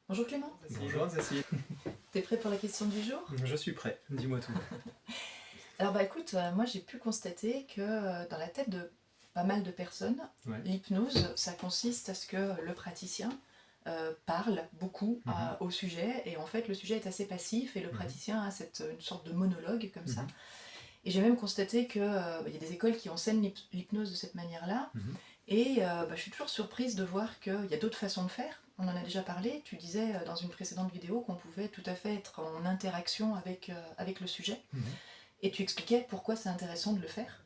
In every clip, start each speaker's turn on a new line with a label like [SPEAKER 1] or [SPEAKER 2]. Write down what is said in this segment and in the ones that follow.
[SPEAKER 1] Bonjour Clément,
[SPEAKER 2] Bonjour Cécile.
[SPEAKER 1] t'es prêt pour la question du jour?
[SPEAKER 2] Je suis prêt, dis-moi tout.
[SPEAKER 1] Alors bah écoute, moi j'ai pu constater que dans la tête de pas mal de personnes,
[SPEAKER 2] Ouais.
[SPEAKER 1] l'hypnose, ça consiste à ce que le praticien parle beaucoup au sujet, et en fait le sujet est assez passif et le praticien a une sorte de monologue comme ça. Et j'ai même constaté qu'il y a des écoles qui enseignent l'hypnose de cette manière-là. Et je suis toujours surprise de voir qu'il y a d'autres façons de faire. On en a déjà parlé, tu disais dans une précédente vidéo qu'on pouvait tout à fait être en interaction avec le sujet. Et tu expliquais pourquoi c'est intéressant de le faire.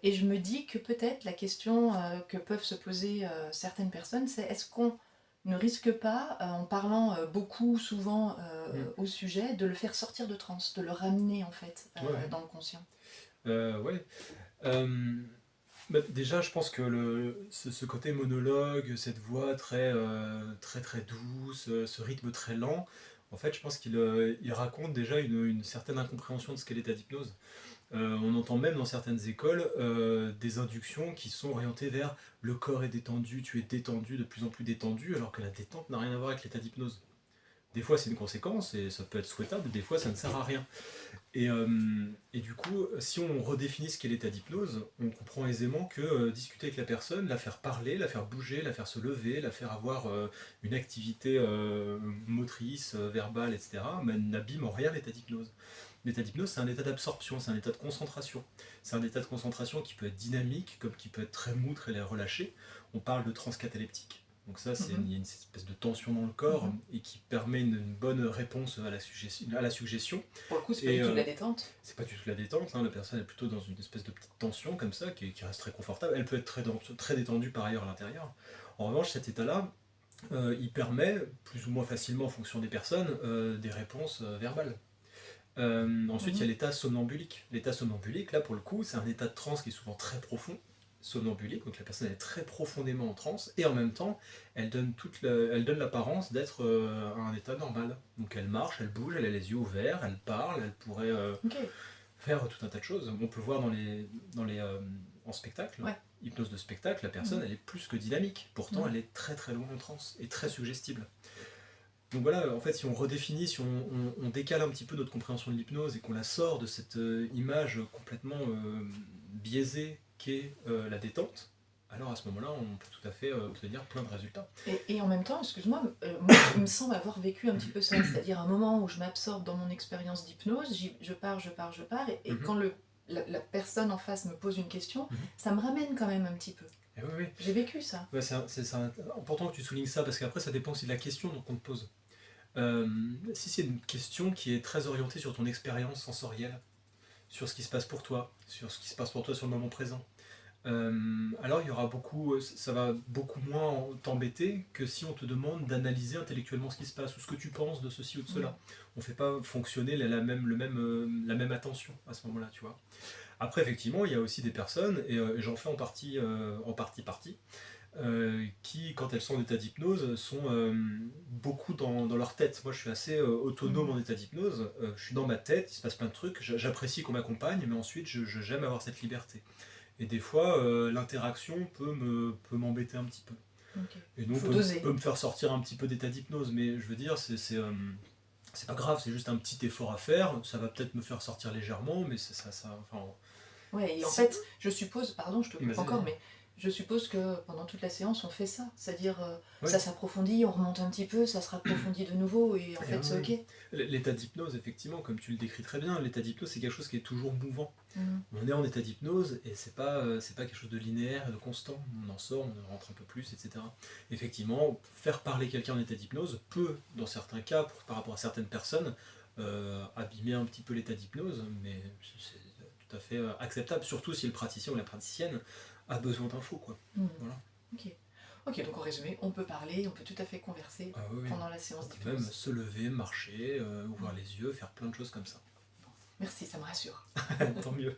[SPEAKER 1] Et je me dis que peut-être la question que peuvent se poser certaines personnes, c'est est-ce qu'on ne risque pas, en parlant beaucoup, souvent au sujet, de le faire sortir de transe, de le ramener en fait dans le conscient.
[SPEAKER 2] Ouais. Déjà, je pense que ce côté monologue, cette voix très douce, ce rythme très lent, en fait, je pense qu'il raconte déjà une certaine incompréhension de ce qu'est l'état d'hypnose. On entend même dans certaines écoles des inductions qui sont orientées vers le corps est détendu, tu es détendu, de plus en plus détendu, alors que la détente n'a rien à voir avec l'état d'hypnose. Des fois, c'est une conséquence et ça peut être souhaitable, des fois, ça ne sert à rien. Et du coup, si on redéfinit ce qu'est l'état d'hypnose, on comprend aisément que discuter avec la personne, la faire parler, la faire bouger, la faire se lever, la faire avoir une activité motrice, verbale, etc., n'abîme en rien l'état d'hypnose. L'état d'hypnose, c'est un état d'absorption, c'est un état de concentration. C'est un état de concentration qui peut être dynamique, comme qui peut être très mou, très relâché. On parle de transe cataleptique. Donc ça, il y a une espèce de tension dans le corps et qui permet une bonne réponse à la suggestion.
[SPEAKER 1] Pour le coup, c'est pas du tout de la détente.
[SPEAKER 2] C'est pas du tout de la détente, hein. La personne est plutôt dans une espèce de petite tension comme ça, qui reste très confortable. Elle peut être très détendue par ailleurs à l'intérieur. En revanche, cet état-là, il permet, plus ou moins facilement en fonction des personnes, des réponses verbales. Ensuite, il y a l'état somnambulique. L'état somnambulique, là pour le coup, c'est un état de transe qui est souvent très profond, somnambulique, donc la personne est très profondément en transe, et en même temps, elle donne l'apparence d'être un état normal. Donc elle marche, elle bouge, elle a les yeux ouverts, elle parle, elle pourrait faire tout un tas de choses. On peut voir en spectacle, hypnose de spectacle, la personne elle est plus que dynamique, pourtant elle est très loin en transe, et très suggestible. Donc voilà, en fait, si on redéfinit, si on décale un petit peu notre compréhension de l'hypnose et qu'on la sort de cette image complètement biaisée qu'est la détente, alors à ce moment-là, on peut tout à fait obtenir plein de résultats.
[SPEAKER 1] Et en même temps, excuse-moi, moi, il me semble avoir vécu un petit peu ça, c'est-à-dire un moment où je m'absorbe dans mon expérience d'hypnose, je pars, et quand la personne en face me pose une question, ça me ramène quand même un petit peu.
[SPEAKER 2] Oui.
[SPEAKER 1] J'ai vécu ça.
[SPEAKER 2] Ouais, c'est important que tu soulignes ça, parce qu'après, ça dépend aussi de la question qu'on te pose. Si c'est une question qui est très orientée sur ton expérience sensorielle, sur ce qui se passe pour toi, sur le moment présent, alors ça va beaucoup moins t'embêter que si on te demande d'analyser intellectuellement ce qui se passe, ou ce que tu penses de ceci ou de cela. On ne fait pas fonctionner la même attention à ce moment-là, tu vois. Après, effectivement, il y a aussi des personnes, et j'en fais en partie, qui, quand elles sont en état d'hypnose, sont beaucoup dans leur tête. Moi, je suis assez autonome en état d'hypnose. Je suis dans ma tête, il se passe plein de trucs. J'apprécie qu'on m'accompagne, mais ensuite, j'aime avoir cette liberté. Et des fois, l'interaction peut m'embêter un petit peu. Et donc, peut me faire sortir un petit peu d'état d'hypnose. Mais je veux dire, c'est pas grave, c'est juste un petit effort à faire. Ça va peut-être me faire sortir légèrement, mais
[SPEAKER 1] Ouais, et en fait, je suppose, pardon, je te coupe encore, mais je suppose que pendant toute la séance, on fait ça. C'est-à-dire, ça s'approfondit, on remonte un petit peu, ça se rapprofondit de nouveau, et en fait, c'est ok.
[SPEAKER 2] L'état d'hypnose, effectivement, comme tu le décris très bien, l'état d'hypnose, c'est quelque chose qui est toujours mouvant. On est en état d'hypnose, et c'est pas quelque chose de linéaire et de constant. On en sort, on rentre un peu plus, etc. Effectivement, faire parler quelqu'un en état d'hypnose peut, dans certains cas, par rapport à certaines personnes, abîmer un petit peu l'état d'hypnose, mais c'est tout à fait acceptable, surtout si le praticien ou la praticienne a besoin d'infos, quoi. Voilà.
[SPEAKER 1] Ok, donc en résumé, on peut parler, on peut tout à fait converser pendant la séance d'hypnose.
[SPEAKER 2] Même se lever, marcher, ouvrir les yeux, faire plein de choses comme ça.
[SPEAKER 1] Bon, merci, ça me rassure.
[SPEAKER 2] Tant mieux.